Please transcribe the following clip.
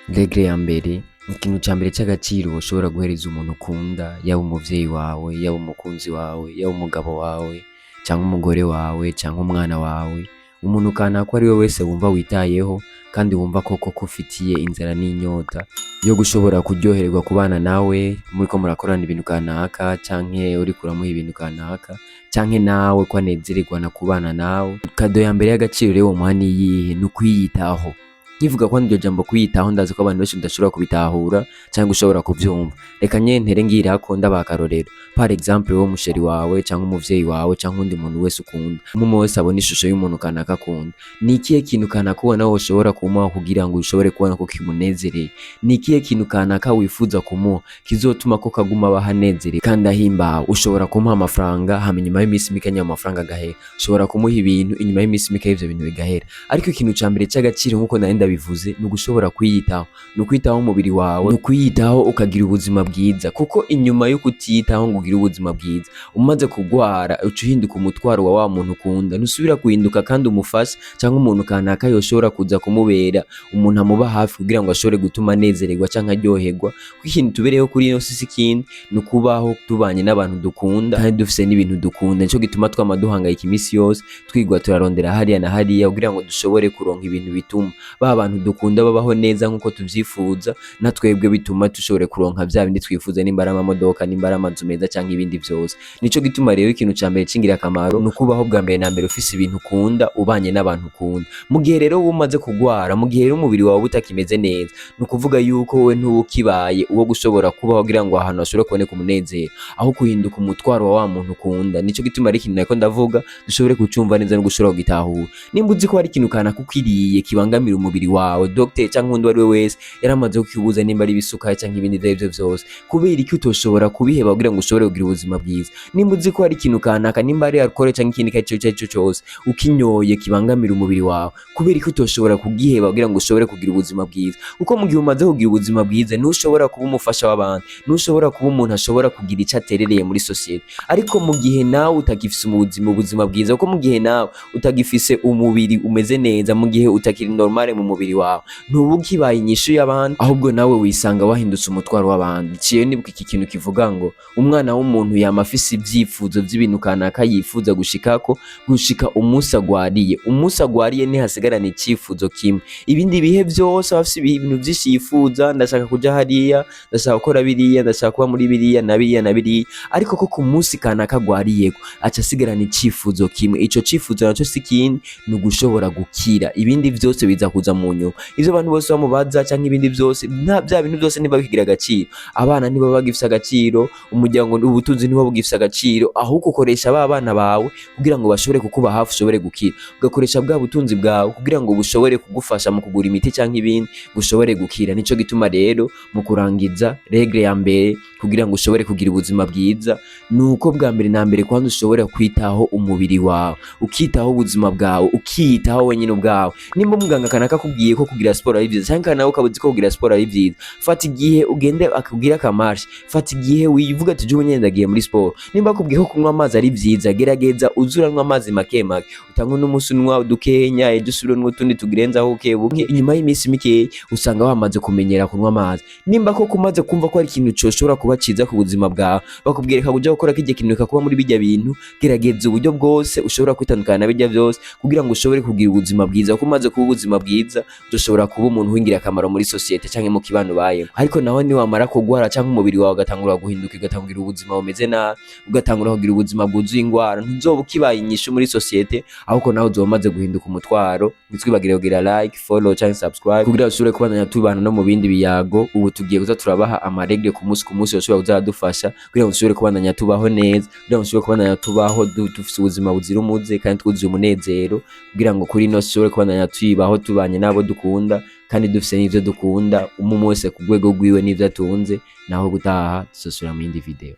Réglé ya mbere ikintu ca mbere c'agaciro woshobora guhereza umuntu ukunda, yaba umuvyeyi wawe, yaba umukunzi wawe, yaba umugabo wawe canke umugore wawe canke umwana wawe, umuntu kanaka uwo ari we wese wumva witayeho kandi wumva koko ko ufitiye inzara n'inyota yo gushobora kuryohererwa kubana nawe muriko murakorana ibintu kanaka canke uriko uramuha ibintu kanaka canke nawe ko anezererwa na kubana nawe. Kado ya mbere y'agaciro rero womuha niyihe? Ni ukwiyitaho. Nkivuga ko iryo jambo kwiyitaho ndazi ko abantu benshi mudashobora kubitahura canke ushobora kuvyumva. Reka nyentere ngirako ndabaha akarorero. Par exemple wowe musheri wawe canke umuvyeyi wawe canke undi muntu wese ukunda, umwe wese abona ishusho y'umuntu kanaka akunda. Ni ikihe kintu kanaka ubona woshobora kumuha kugira ngo ushobore kubona ko kimunezereye? Ni ikihe kintu kanaka wifuza kumuha kizotuma ko kaguma bahanezerewe kandi ahimbawe? Ushobora kumuha amafaranga hama inyuma y'imisi mike ayo mafaranga agahera. Ushobora kumuha ibintu inyuma y'imisi mike ivyo bintu bigahera. Ariko ikintu ca mbere c'agaciro nkuko nari bivuze ni ugushobora kwiyitaho, ni ukwitaho umubiri wawe, ni ukwiyitaho ukagira ubuzima bwiza. Kuko inyuma yo kutiyitaho ngo ugire ubuzima bwiza, umaze kugwara uca uhinduka umutwaro wa muntu ukunda, ntusubira guhinduka kandi umufasha canke umuntu kanaka yoshobora kuza kumubera umuntu amuba hafi kugira ngo ashobore gutuma anezererwa canke aryoherwa. Kuko ikintu tubereyeho kuri ino si ikindi, ni ukubaho tubanye n'abantu dukunda kandi dufise n'ibintu dukunda. Nico gituma twama duhangayika imisi yose twigwa turarondera hariya na hariya kugira ngo dushobore kuronka ibintu bituma abantu dukunda babaho neza nkuko tuvyifuza, na twebwe bituma dushobore kuronka vya bindi twifuza, nimba ari amamodoka, nimba ari amazu meza canke ibindi vyose. Nico gituma rero ikintu ca mbere c'ingirakamaro ni ukubaho bwa mbere na mbere ufise ibintu ukunda, ubanye n'abantu ukunda. Mu gihe rero umaze kugwara, mu gihe rero umubiri wawe utakimeze neza, ni ukuvuga yuko wowe ntuba ukibaye uwo gushobora kubaho kugira ngo ahantu hashobore kuboneka umunezero, aho kuhinduka umutwaro wa muntu ukunda. Nico gituma ari ikintu nariko ndavuga dushobore kucumva neza no gushobora kugitahura. Nimba uzi ko hari ikintu kanaka ukwiriye kibangamira umubiri wawe, docteur canke undi ari we wese yaramaze kukibuza, nimba ari ibisuka canke ibindi vyose vyose, kubera iki utoshobora kubiheba kugira ngo ushobore kugira ubuzima bwiza? Nimba uzi ko hari ikintu kanaka, nimba ari alcool canke ikindi cyo cyose ukinyoye kibangamira umubiri wawe, kubera iki utoshobora kugiheba kugira ngo ushobore kugira ubuzima bwiza? Kuko mu gihe umaze kugira ubuzima bwiza, ntushobora kuba umufasha w'abandi, ntushobora kuba umuntu ashobora kugira ico aterereye muri societe. Ariko mu gihe nawe utagifise ubuzima bwiza, kuko mu gihe nawe utagifise umubiri umeze neza, mu gihe utakiri normal mu mubiri wawe, ntuba ukibaye inyishu y'abandi, ahubwo nawe wisanga wahindutse umutwaro w'abandi. Ciye nibuka iki kintu kivuga ngo umwana w'umuntu yama afise ivyifuzo vy'ibintu kanaka yifuza gushikako, gushika umunsi agwariye. Umunsi agwariye ntihasigarana icifuzo kimwe. Ibindi bihe vyose aba afise ibintu vyinshi yifuza, ndashaka kuja hariya, ndashaka gukora biriya, ndashaka kuba muri biriya na biriya na biriya, ariko ko ku munsi kanaka agwariyeko aca asigarana icifuzo kimwe. Ico cifuzo naco si ikindi, ni ugushobora gukira. Ibindi vyose biza kuza mu nyuma. Ivyo abantu bose bamubaza canke ibindi vyose, vya bintu vyose niba bikigira agaciro. Abana niba bagifise agaciro, umuryango ubutunzi niba bugifise agaciro, ahubwo ukoresha ba bana bawe kugira ngo bashobore kukuba hafi ushobore gukira. Ugakoresha bwa butunzi bwawe kugira ngo bushobore kugufasha mu kugura imiti canke ibindi gushobore gukira. Nico gituma rero mu kurangiza Réglé ya mbere kugira ngo ushobore kugira ubuzima bwiza, nuko bwa mbere na mbere kwanza ushobora kwitaho umubiri wawe, ukitaho ubuzima bwawe, ukiyitaho wenyine ubwawe. Nimba umuganga kanaka akubwiye ko kugira sport ari vyiza canke nawe ukabuzi ko kugira sport ari vyiza, fata igihe ugende akubwira akamarshe, fata igihe wivuga ati je unyenda ndagiye muri sport. Nimba akubwiye ko kunywa amazi ari vyiza, gerageza uzuranwa amazi make make, utangwe n'umunsi unwa dukenya, ejo usubire n'utundi tugirenzaho buke. Inyuma y'imisi mike usanga wamaze kumenyera kunywa amazi. Nimba ko kumaze kumva ko ari ikintu coshobora kuba ciza ku buzima bwawe, bakubwira ka kuja gukora kirya kintu kakuba muri bijya bintu, gerageza uburyo bwose ushobora kwitandukana na bijya vyose kugira ngo ushobore kugira ubuzima bwiza. Kuko umaze kuba ubuzima bwiza, ushobora kuba umuntu wingira akamaro muri societe canke mu kibano bayeho. Ariko naho ni wamara kugwara canke umubiri wawe ugatangura guhinduka, ugatangira ubuzima bumeze nabi, ugatangura kugira ubuzima bwuzuye ingwara, ntuzoba ukibaye inyishu muri societe, ahubwo naho uzoba umaze guhinduka umutwaro. Nitwibagire kugira like, follow canke subscribe kugira ushobore kubandanya tubana no mu bindi biyago. Ubu tugiye kuza turabaha amaregle ku munsi yoshobora kuzadufasha kugira ngo dushobore kubandanya tubaho neza, kugira ngo dushobore kubandanya tubaho dufise ubuzima buzira umuze kandi twuzuye umunezero, kugira ngo kuri ino dushobore kubandanya tuyibaho tubanye n'abo dukunda kandi dufise n'ivyo dukunda, umwe wese ku rwego rwiwe n'ivyo atunze. Naho gutaha tuzosubira mu yindi video.